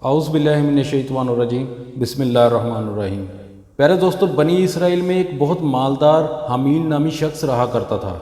اعوذ باللہ من الشیطان الرجیم بسم اللہ الرحمن الرحیم۔ پیارے دوستو، بنی اسرائیل میں ایک بہت مالدار حمیل نامی شخص رہا کرتا تھا۔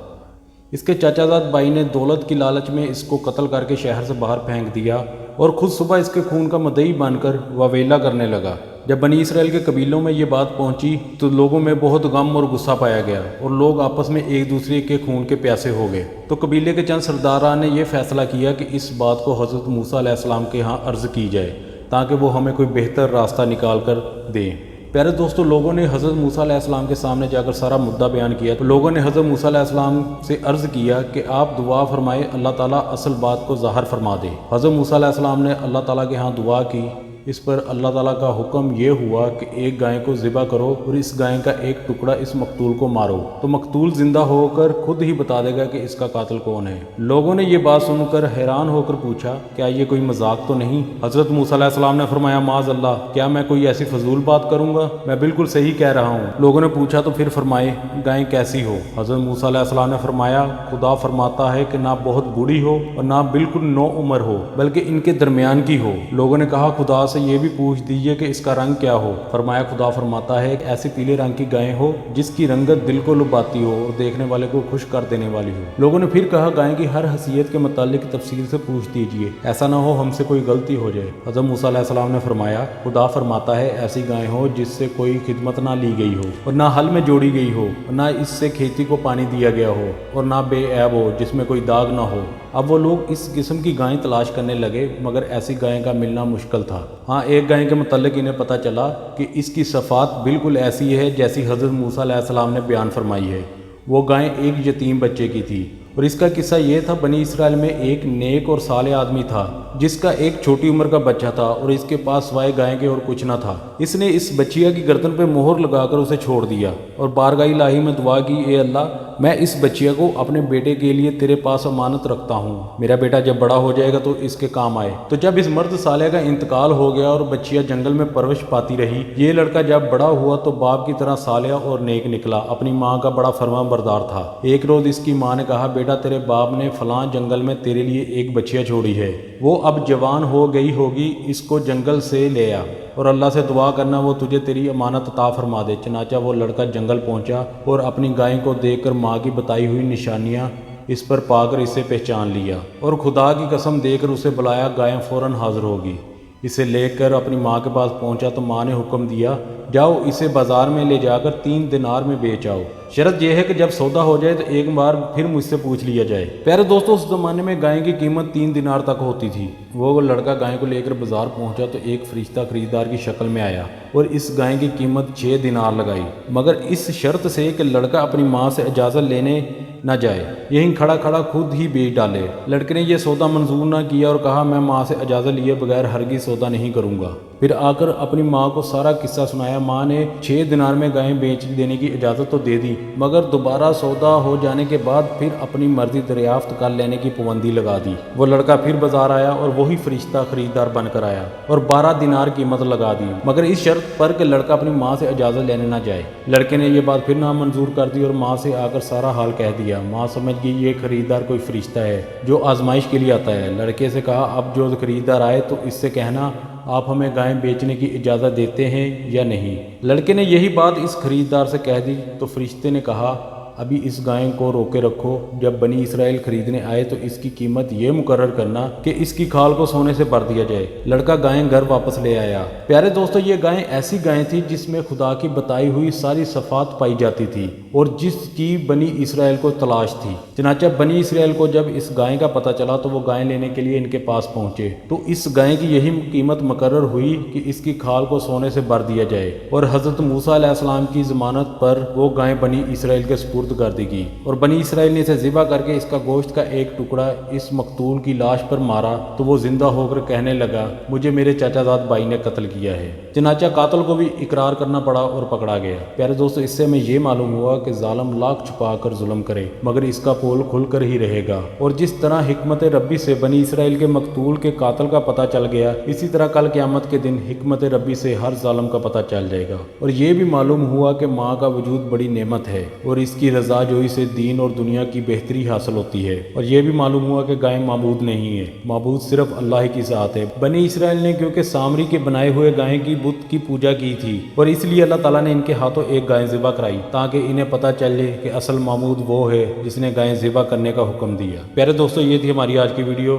اس کے چچا زاد بھائی نے دولت کی لالچ میں اس کو قتل کر کے شہر سے باہر پھینک دیا اور خود صبح اس کے خون کا مدعی بن کر واویلا کرنے لگا۔ جب بنی اسرائیل کے قبیلوں میں یہ بات پہنچی تو لوگوں میں بہت غم اور غصہ پایا گیا اور لوگ آپس میں ایک دوسرے کے خون کے پیاسے ہو گئے۔ تو قبیلے کے چند سرداران نے یہ فیصلہ کیا کہ اس بات کو حضرت موسیٰ علیہ السلام کے ہاں عرض کی جائے تاکہ وہ ہمیں کوئی بہتر راستہ نکال کر دیں۔ پیارے دوستو، لوگوں نے حضرت موسیٰ علیہ السلام کے سامنے جا کر سارا مدعا بیان کیا تو لوگوں نے حضرت موسیٰ علیہ السلام سے عرض کیا کہ آپ دعا فرمائے، اللہ تعالیٰ اصل بات کو ظاہر فرما دے۔ حضرت موسیٰ علیہ السلام نے اللہ تعالیٰ کے ہاں دعا کی۔ اس پر اللہ تعالیٰ کا حکم یہ ہوا کہ ایک گائے کو ذبح کرو اور اس گائے کا ایک ٹکڑا اس مقتول کو مارو تو مقتول زندہ ہو کر خود ہی بتا دے گا کہ اس کا قاتل کون ہے۔ لوگوں نے یہ بات سن کر حیران ہو کر پوچھا، کیا یہ کوئی مذاق تو نہیں؟ حضرت موسیٰ علیہ السلام نے فرمایا، معاذ اللہ، کیا میں کوئی ایسی فضول بات کروں گا؟ میں بالکل صحیح کہہ رہا ہوں۔ لوگوں نے پوچھا تو پھر فرمائے، گائے کیسی ہو؟ حضرت موسیٰ علیہ السلام نے فرمایا، خدا فرماتا ہے کہ نہ بہت بوڑھی ہو اور نہ بالکل نو عمر ہو، بلکہ ان کے درمیان کی ہو۔ لوگوں نے کہا، خدا سے یہ بھی پوچھ دیجئے کہ اس کا رنگ کیا ہو؟ فرمایا، خدا فرماتا ہے کہ ایسی پیلے رنگ کی گائے ہو جس کی رنگت دل کو لباتی ہو اور دیکھنے والے کو خوش کر دینے والی ہو۔ لوگوں نے پھر کہا، گائے کی ہر حیثیت کے متعلق تفصیل سے پوچھ دیجئے، ایسا نہ ہو ہم سے کوئی غلطی ہو جائے۔ حضرت موسیٰ علیہ السلام نے فرمایا، خدا فرماتا ہے ایسی گائے ہو جس سے کوئی خدمت نہ لی گئی ہو اور نہ حل میں جوڑی گئی ہو اور نہ اس سے کھیتی کو پانی دیا گیا ہو اور نہ بے عیب ہو، جس میں کوئی داغ نہ ہو۔ اب وہ لوگ اس قسم کی گائیں تلاش کرنے لگے مگر ایسی گائیں کا ملنا مشکل تھا۔ ہاں، ایک گائے کے متعلق انہیں پتہ چلا کہ اس کی صفات بالکل ایسی ہے جیسی حضرت موسیٰ علیہ السلام نے بیان فرمائی ہے۔ وہ گائے ایک یتیم بچے کی تھی اور اس کا قصہ یہ تھا، بنی اسرائیل میں ایک نیک اور صالح آدمی تھا جس کا ایک چھوٹی عمر کا بچہ تھا اور اس کے پاس سوائے گائے کے اور کچھ نہ تھا۔ اس نے اس بچیا کی گردن پہ مہر لگا کر اسے چھوڑ دیا اور بارگاہ الہی میں دعا کی، اے اللہ، میں اس بچیا کو اپنے بیٹے کے لیے تیرے پاس امانت رکھتا ہوں۔ میرا بیٹا جب بڑا ہو جائے گا تو اس کے کام آئے۔ تو جب اس مرد صالح کا انتقال ہو گیا اور بچیا جنگل میں پرورش پاتی رہی، یہ لڑکا جب بڑا ہوا تو باپ کی طرح صالح اور نیک نکلا، اپنی ماں کا بڑا فرمان بردار تھا۔ ایک روز اس کی ماں نے کہا، بیٹا، تیرے باپ نے فلاں جنگل میں تیرے لیے ایک بچیا چھوڑی ہے، وہ اب جوان ہو گئی ہوگی، اس کو جنگل سے لے آ اور اللہ سے دعا کرنا وہ تجھے تیری امانت عطا فرما دے۔ چنانچہ وہ لڑکا جنگل پہنچا اور اپنی گائے کو دیکھ کر ماں کی بتائی ہوئی نشانیاں اس پر پا کر اسے پہچان لیا اور خدا کی قسم دے کر اسے بلایا۔ گائے فوراً حاضر ہوگی۔ اسے لے کر اپنی ماں کے پاس پہنچا تو ماں نے حکم دیا، جاؤ اسے بازار میں لے جا کر 3 دینار میں بیچ آؤ، شرط یہ ہے کہ جب سودا ہو جائے تو ایک بار پھر مجھ سے پوچھ لیا جائے۔ پیارے دوستو، اس زمانے میں گائے کی قیمت 3 دینار تک ہوتی تھی۔ وہ لڑکا گائے کو لے کر بازار پہنچا تو ایک فرشتہ خریدار کی شکل میں آیا اور اس گائے کی قیمت 6 دینار لگائی، مگر اس شرط سے کہ لڑکا اپنی ماں سے اجازت لینے نہ جائے، یہیں کھڑا کھڑا خود ہی بیچ ڈالے۔ لڑکے نے یہ سودا منظور نہ کیا اور کہا، میں ماں سے اجازت لیے بغیر ہرگز سودا نہیں کروں گا۔ پھر آ کر اپنی ماں کو سارا قصہ سنایا۔ ماں نے 6 دینار میں گائے بیچ دینے کی اجازت تو دے دی، مگر دوبارہ سودا ہو جانے کے بعد پھر اپنی مرضی دریافت کر لینے کی پابندی لگا دی۔ وہ لڑکا پھر بازار آیا اور وہی فرشتہ خریدار بن کر آیا اور 12 دینار قیمت لگا دی، مگر اس شرط پر کہ لڑکا اپنی ماں سے اجازت لینے نہ جائے۔ لڑکے نے یہ بات پھر نامنظور کر دی اور ماں سے آ کر سارا حال کہہ دیا۔ ماں سمجھ گئی یہ خریدار کوئی فرشتہ ہے جو آزمائش کے لیے آتا ہے۔ لڑکے سے کہا، اب جو خریدار آئے تو اس سے کہنا، آپ ہمیں گائے بیچنے کی اجازت دیتے ہیں یا نہیں؟ لڑکے نے یہی بات اس خریدار سے کہہ دی تو فرشتے نے کہا، ابھی اس گائے کو روکے رکھو، جب بنی اسرائیل خریدنے آئے تو اس کی قیمت یہ مقرر کرنا کہ اس کی کھال کو سونے سے بھر دیا جائے۔ لڑکا گائے گھر واپس لے آیا۔ پیارے دوستو، یہ گائے ایسی گائے تھی جس میں خدا کی بتائی ہوئی ساری صفات پائی جاتی تھی اور جس کی بنی اسرائیل کو تلاش تھی۔ چنانچہ بنی اسرائیل کو جب اس گائے کا پتہ چلا تو وہ گائے لینے کے لیے ان کے پاس پہنچے تو اس گائے کی یہی قیمت مقرر ہوئی کہ اس کی کھال کو سونے سے بھر دیا جائے، اور حضرت موسیٰ علیہ السلام کی ضمانت پر وہ گائے بنی اسرائیل کے سپرد کر دی گئی اور بنی اسرائیل نے اسے ذبح کر کے اس کا گوشت کا ایک ٹکڑا اس مقتول کی لاش پر مارا تو وہ زندہ ہو کر کہنے لگا، مجھے میرے چچا زاد بھائی نے قتل کیا ہے۔ چنانچہ قاتل کو بھی اقرار کرنا پڑا اور پکڑا گیا۔ پیارے دوستو، اس سے ہمیں یہ معلوم ہوا کہ ظالم لاکھ چھپا کر ظلم کرے مگر اس کا پول کھل کر ہی رہے گا، اور جس طرح حکمت ربی سے بنی اسرائیل کے مقتول کے قاتل کا پتہ چل گیا، اسی طرح کل قیامت کے دن حکمت ربی سے ہر ظالم کا پتہ چل جائے گا۔ اور یہ بھی معلوم ہوا کہ ماں کا وجود بڑی نعمت ہے اور اس کی رضا جوئی سے دین اور دنیا کی بہتری حاصل ہوتی ہے، اور یہ بھی معلوم ہوا کہ گائے معبود نہیں ہے، معبود صرف اللہ کی ذات ہے۔ بنی اسرائیل نے کیونکہ سامری کے بنائے ہوئے گائے کی بت کی پوجا کی تھی، اور اس لیے اللہ تعالیٰ نے ان کے ہاتھوں ایک گائے ذبح کرائی تاکہ انہیں پتہ چلے کہ اصل معبود وہ ہے جس نے گائے ذبح کرنے کا حکم دیا۔ پیارے دوستو، یہ تھی ہماری آج کی ویڈیو۔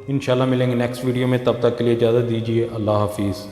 انشاءاللہ ملیں گے نیکسٹ ویڈیو میں، تب تک کے لیے اجازت دیجیے۔ اللہ حافظ۔